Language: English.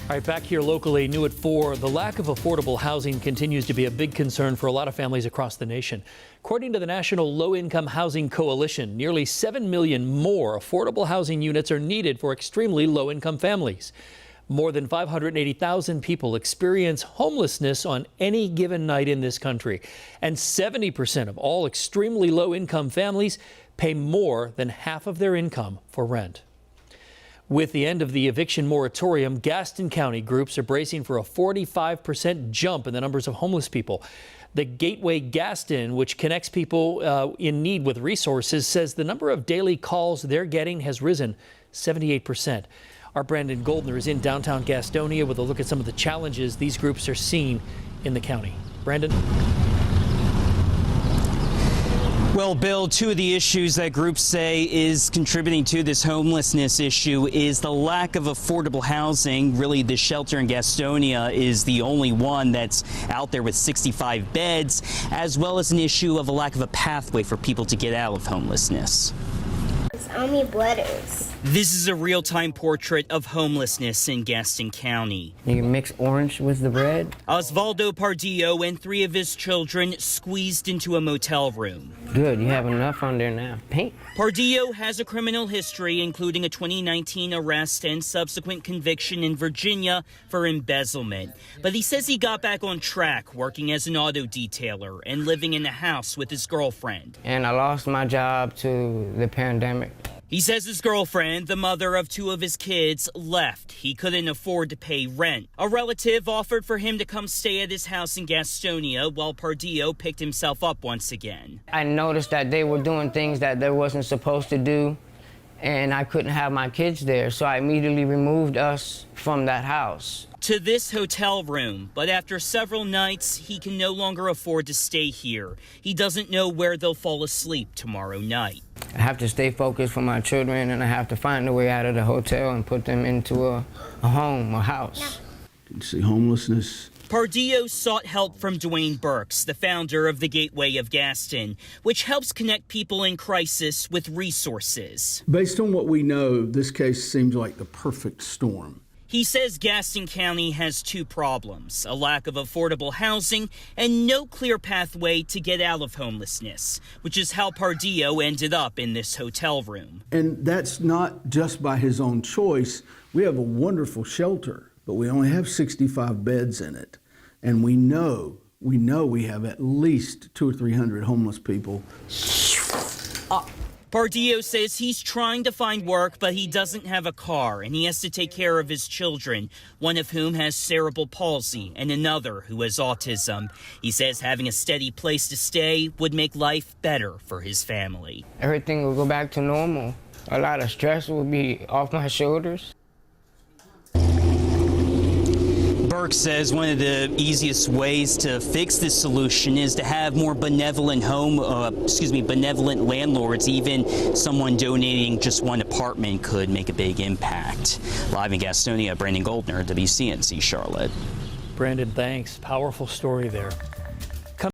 All right, back here locally, new at 4, the lack of affordable housing continues to be a big concern for a lot of families across the nation. According to the National Low-Income Housing Coalition, nearly 7 million more affordable housing units are needed for extremely low-income families. More than 580,000 people experience homelessness on any given night in this country, and 70% of all extremely low-income families pay more than half of their income for rent. With the end of the eviction moratorium, Gaston County groups are bracing for a 45% jump in the numbers of homeless people. The Gateway of Gaston, which connects people in need with resources, says the number of daily calls they're getting has risen 78%. Our Brandon Goldner is in downtown Gastonia with a look at some of the challenges these groups are seeing in the county. Brandon? Well, Bill, two of the issues that groups say is contributing to this homelessness issue is the lack of affordable housing. Really, the shelter in Gastonia is the only one that's out there with 65 beds, as well as an issue of a lack of a pathway for people to get out of homelessness. I need letters. This is a real-time portrait of homelessness in Gaston County. You can mix orange with the bread. Osvaldo Pardillo and 3 of his children squeezed into a motel room. Good, you have enough on there now. Paint. Pardillo has a criminal history, including a 2019 arrest and subsequent conviction in Virginia for embezzlement. But he says he got back on track, working as an auto detailer and living in a house with his girlfriend. And I lost my job to the pandemic. He says his girlfriend, the mother of 2 of his kids, left. He couldn't afford to pay rent. A relative offered for him to come stay at his house in Gastonia while Pardillo picked himself up once again. I noticed that they were doing things that they wasn't supposed to do, and I couldn't have my kids there, so I immediately removed us from that house. To this hotel room, but after several nights, he can no longer afford to stay here. He doesn't know where they'll fall asleep tomorrow night. I have to stay focused for my children, and I have to find a way out of the hotel and put them into a home, a house. You see homelessness. Pardillo sought help from Dwayne Burks, the founder of the Gateway of Gaston, which helps connect people in crisis with resources. Based on what we know, this case seems like the perfect storm. He says Gaston County has 2 problems, a lack of affordable housing and no clear pathway to get out of homelessness, which is how Pardillo ended up in this hotel room. And that's not just by his own choice. We have a wonderful shelter, but we only have 65 beds in it. And we know we have at least 200 or 300 homeless people. Pardillo says he's trying to find work, but he doesn't have a car, and he has to take care of his children, one of whom has cerebral palsy and another who has autism. He says having a steady place to stay would make life better for his family. Everything will go back to normal. A lot of stress will be off my shoulders. Burks says one of the easiest ways to fix this solution is to have more benevolent benevolent landlords. Even someone donating just one apartment could make a big impact. Live in Gastonia, Brandon Goldner, WCNC Charlotte. Brandon, thanks. Powerful story there.